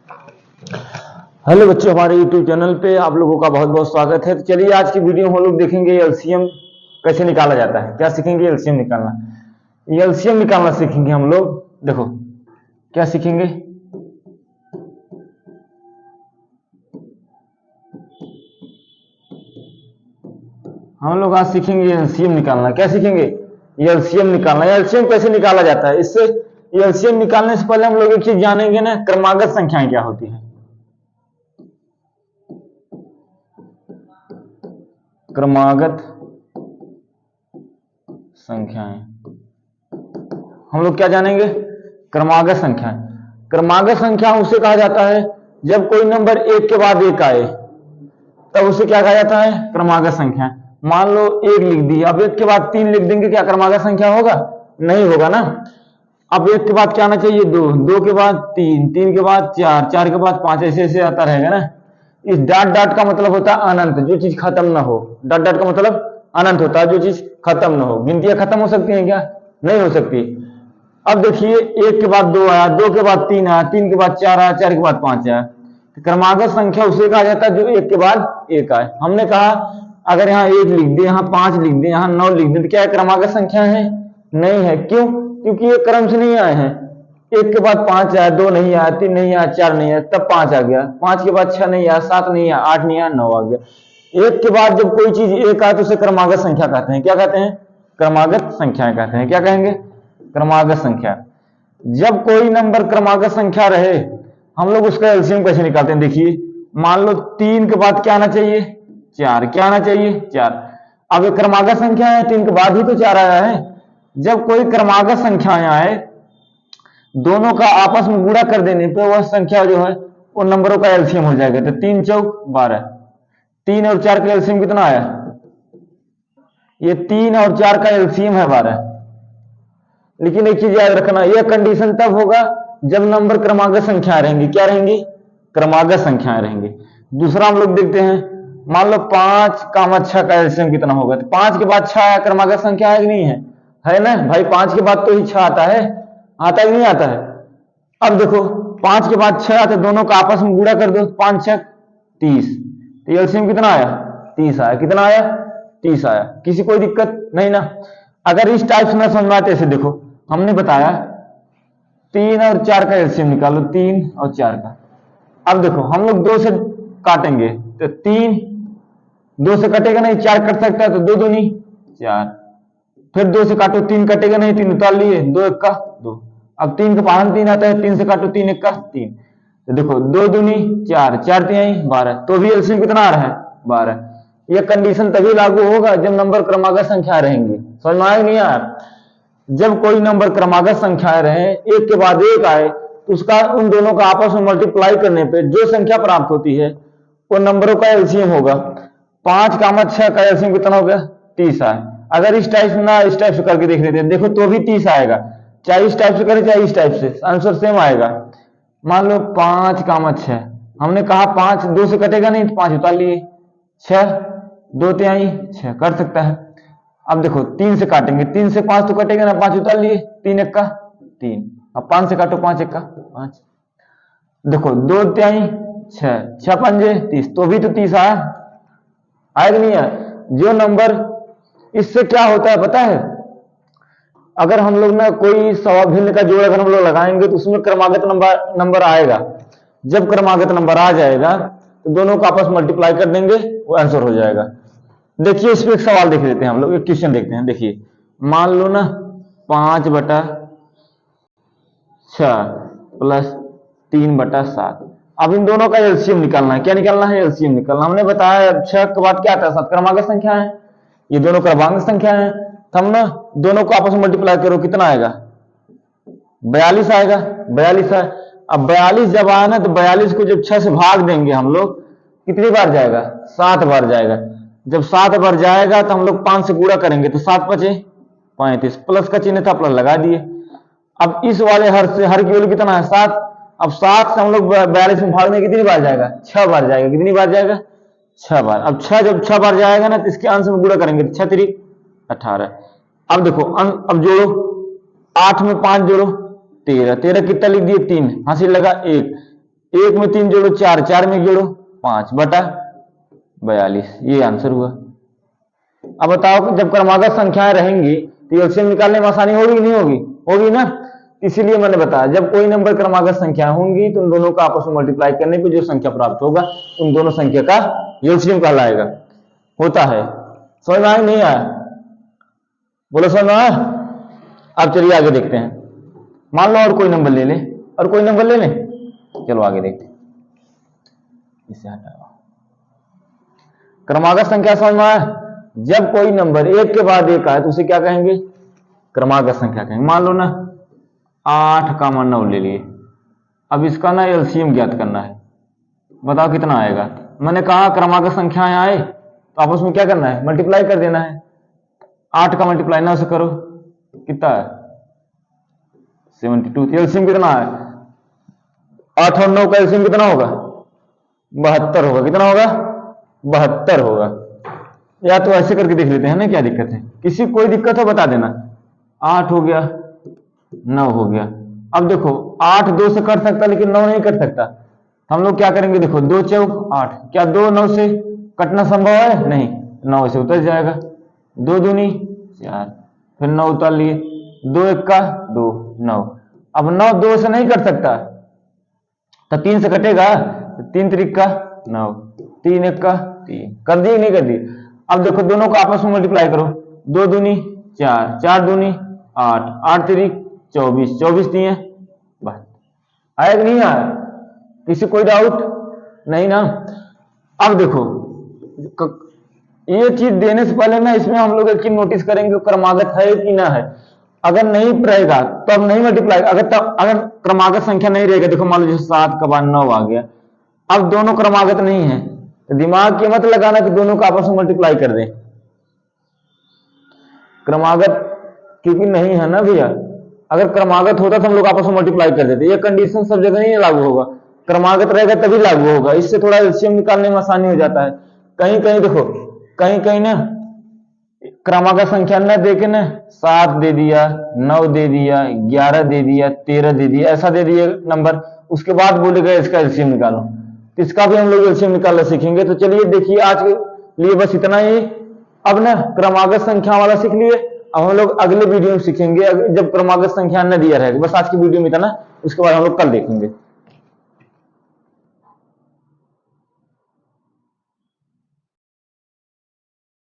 Hello बच्चों, हमारे YouTube channel पे आप लोगों का बहुत बहुत स्वागत है। तो चलिए आज की वीडियो हम लोग देखेंगे एलसीएम कैसे निकाला जाता है। क्या सीखेंगे? एलसीएम निकालना। एलसीएम निकालना सीखेंगे हम लोग। देखो क्या सीखेंगे, हम लोग आज सीखेंगे एलसीएम निकालना। क्या सीखेंगे? एलसीएम निकालना। एलसीएम कैसे निकाला जाता है, इससे एलसीएम निकालने से पहले हम लोग एक चीज जानेंगे ना, क्रमागत संख्याएं क्या होती है। क्रमागत संख्याएं हम लोग क्या जानेंगे? क्रमागत संख्या। क्रमागत संख्या उसे कहा जाता है जब कोई नंबर एक के बाद एक आए तब उसे क्या कहा जाता है? क्रमागत संख्या। मान लो एक लिख दी, अब एक के बाद तीन लिख देंगे, क्या क्रमागत संख्या होगा? नहीं होगा ना। अब एक के बाद क्या आना चाहिए? दो, दो के बाद तीन, तीन के बाद चार, चार के बाद पांच, ऐसे ऐसे आता रहेगा ना। इस डॉट डॉट का मतलब होता है अनंत, जो चीज खत्म ना हो। डॉट डॉट का मतलब अनंत होता है, जो चीज खत्म ना हो। गिनतियां खत्म हो सकती हैं क्या? नहीं हो सकती। अब देखिए एक के बाद दो आया, दो के बाद तीन आया, तीन के बाद चार आया, चार के बाद पांच आया। क्रमागत संख्या उसे कहा जाता है जो एक के बाद एक आए। हमने कहा अगर यहाँ एक लिख दे, यहाँ पांच लिख दे, यहाँ नौ लिख दे, तो क्या क्रमागत संख्या है? नहीं है। क्यों? क्योंकि ये क्रम से नहीं आए हैं। एक के बाद पांच आया, दो नहीं आया, तीन नहीं आया, चार नहीं आया, तब पांच आ गया। पांच के बाद छह नहीं आया, सात नहीं आया, आठ नहीं आया, नौ आ गया। एक के बाद जब कोई चीज एक आए तो उसे क्रमागत संख्या कहते हैं। क्या कहते हैं? क्रमागत संख्या कहते हैं। क्या कहेंगे? क्रमागत संख्या। जब कोई नंबर क्रमागत संख्या रहे, हम लोग उसका एलसीएम कैसे निकालते हैं? देखिए मान लो तीन के बाद क्या आना चाहिए? चार। क्या आना चाहिए? चार। अब ये क्रमागत संख्या है, तीन के बाद ही तो चार आया है। जब कोई क्रमागत संख्याएं आए, दोनों का आपस में गुणा कर देने पे वह संख्या जो है वो नंबरों का एलसीएम हो जाएगा। तो तीन चौक 12। तीन और चार का एलसीएम कितना आया? ये तीन और चार का एलसीएम है 12। लेकिन एक चीज याद रखना, यह कंडीशन तब होगा जब नंबर क्रमागत संख्या रहेंगी। क्या रहेंगी? क्रमागत संख्याएं रहेंगी। दूसरा हम लोग देखते हैं, मान लो पांच कामा छह का एलसीएम कितना होगा? तो पांच के बाद छह क्रमागत संख्या है कि नहीं है? है ना भाई, पांच के बाद तो ही छह आता है। आता ही नहीं आता है। अब देखो पांच के बाद छह आते, दोनों का आपस में गुणा कर दो, पांच छह 30। तो एलसीएम कितना आया? 30 आया। कितना आया? 30 आया। किसी कोई दिक्कत नहीं ना? अगर इस टाइप से ना समझ में आते, ऐसे देखो हमने बताया तीन और चार का एलसीएम निकालो, तीन और चार का। अब देखो हम लोग दो से काटेंगे तो तीन, दो से कटेगा नहीं, चार कट सकता है, तो दो दूनी चार। फिर दो से काटो, तीन कटेगा नहीं, तीन उतार लिए, दो एक का दो। अब तीन का पालन तीन आता है, तीन से काटो, तीन एक का तीन। तो देखो दो दूनी चार, चार तिहाई 12, तो भी एलसीएम कितना आ रहा है? 12। यह कंडीशन तभी लागू होगा जब नंबर क्रमागत संख्या रहेंगी। समझ में आया नहीं यार? जब कोई नंबर क्रमागत संख्याएं रहे, एक के बाद एक आए, तो उसका उन दोनों का आपस में मल्टीप्लाई करने पे जो संख्या प्राप्त होती है वो नंबरों का एलसीएम होगा। पांच कामा छह का एलसीएम कितना हो गया? 30 आए। अगर इस टाइप से ना इस टाइप से करके देख लेते हैं, देखो तो भी 30 आएगा। चाहे इस टाइप से करें चाहे इस टाइप से, आंसर सेम आएगा। मान लो पांच कामा छह, हमने कहा पांच दो से कटेगा नहीं, तो पांच उतार लिए, छह दो तिहाई छह कर सकता है। अब देखो तीन से काटेंगे, तीन से पांच तो कटेगा ना, पांच उतार लिए, तीन एक का तीन। अब पांच से काटो, पांच एक का पांच। देखो दो तिहाई छह, छह पंजे 30, तो भी तो 30 आया। आया नहीं आया? जो नंबर, इससे क्या होता है पता है? अगर हम लोग ना कोई सवा भिन्न का जोड़ अगर हम लोग लगाएंगे तो उसमें क्रमागत नंबर आएगा। जब क्रमागत नंबर आ जाएगा तो दोनों को आपस मल्टीप्लाई कर देंगे, वो आंसर हो जाएगा। देखिए इस पे एक सवाल देख लेते हैं हम लोग, एक क्वेश्चन देखते हैं। देखिए मान लो ना 5/6 प्लस 3/7। अब इन दोनों का एलसीएम निकालना है। क्या निकालना है? एलसीएम निकालना। हमने बताया 6 के बाद क्या आता है? 7 क्रमागत संख्या है। ये दोनों क्रमागत संख्या है, तो हम ना दोनों को आपस में मल्टीप्लाई करो, कितना आएगा? 42 आएगा। 42 है। अब 42 जब आया ना, तो 42 को जब 6 से भाग देंगे हम लोग, कितनी बार जाएगा? 7 बार जाएगा। जब 7 बार जाएगा तो हम लोग 5 से गुणा करेंगे, तो 7 पचे 35, प्लस का चिन्ह था, प्लस लगा दिए। अब इस वाले हर से हर की वैल्यू कितना है? 7। अब 7 से हम लोग 42 में भागने कितनी बार जाएगा? 6 बार जाएगा। कितनी बार जाएगा? 6 बार। अब 6 जब 6 बार जाएगा ना, तो इसके अंश में गुणा करेंगे, तो 6 3 18। अब देखो अब जोड़ो, 8 में 5 जोड़ो 13, 13 कितना लिख दिए? 3, हासिल लगा 1। 1 में 3 जोड़ो 4, 4 में जोड़ो 5/42, ये आंसर हुआ। अब बताओ कि जब क्रमागत संख्याएं रहेंगी तो एलसीएम निकालने में आसानी होगी कि नहीं होगी? होगी ना। इसीलिए मैंने बताया जब कोई नंबर क्रमागत संख्या होंगी तो उन दोनों का आपस में मल्टीप्लाई करने पे जो संख्या प्राप्त होगा उन दोनों संख्या का एलसीएम कहलाएगा। होता है। समझ में आया नहीं आया? बोलो समझ में आया? अब चलिए आगे देखते हैं। मान लो और कोई नंबर ले ले, और कोई नंबर ले ले, चलो आगे देखते हैं। इसे हटाओ। क्रमागत संख्या समझ में आया? जब कोई नंबर एक के बाद एक आए तो उसे क्या कहेंगे? क्रमागत संख्या कहेंगे। मान लो ना 8 का 9 ले लिए। अब इसका ना एलसीएम ज्ञात करना है। बताओ कितना आएगा? मैंने कहा क्रमागत संख्याएं आए तो आपस में क्या करना है? मल्टीप्लाई कर देना है। 8 का मल्टीप्लाई 9 से करो, कितना है? 72। एलसीएम कितना है? 8 और 9 का एलसीएम कितना होगा? 72 होगा। कितना होगा? 72 होगा। या तो ऐसे करके देख लेते हैं ना, क्या दिक्कत है? किसी कोई दिक्कत हो बता देना। 8 हो गया, 9 हो गया। अब देखो 8 2 से कर सकता लेकिन 9 नहीं कर सकता। हम लोग क्या करेंगे? देखो 2 चौक 8, क्या 2 9 से कटना संभव है? नहीं, 9 से उतर जाएगा। 2 दूनी 4, फिर 9 उतार लिए। 2 1 का 2, 9। अब 9 2 से नहीं कर सकता तो 3 से कटेगा। 3 3 का 9, 3 1 का 3। कर दिए नहीं कर दिए? अब देखो दोनों को आपस में मल्टीप्लाई करो। 2 दूनी 4, 4 दूनी 8, 8 3 24, 24 दिए बस। आया कि नहीं आया? किसी कोई डाउट नहीं ना? अब देखो ये चीज देने से पहले ना इसमें हम लोग एक चीज नोटिस करेंगे, क्रमागत है कि ना है। अगर नहीं रहेगा तो अब नहीं मल्टीप्लाई। अगर क्रमागत संख्या नहीं रहेगा, देखो मान लो जैसे 7 का बाद 9 आ गया, अब दोनों क्रमागत नहीं है तो दिमाग के मत लगाना कि दोनों का आपस में मल्टीप्लाई कर दें। क्रमागत क्योंकि नहीं है ना भैया। अगर क्रमागत होता तो हम लोग आपस में मल्टीप्लाई कर देते। ये कंडीशन सब जगह नहीं लागू होगा, क्रमागत रहेगा तभी लागू होगा। इससे थोड़ा एलसीएम निकालने में आसानी हो जाता है। कहीं कहीं देखो, कहीं कहीं ना क्रमागत संख्या न दे के ना 7 दे दिया, 9 दे दिया, 11 दे दिया, 13 दे दिया, ऐसा दे दिया नंबर, उसके बाद बोलेगा इसका एलसीएम निकालो। तो इसका भी हम लोग एलसीएम निकालना सीखेंगे। तो चलिए देखिए आज के लिए बस इतना ही। अब ना क्रमागत संख्या वाला सीख लिए। अब हम लोग अगले वीडियो में सीखेंगे जब क्रमागत संख्या न दिया रहेगा। बस आज की वीडियो में इतना, उसके बाद हम लोग कल देखेंगे।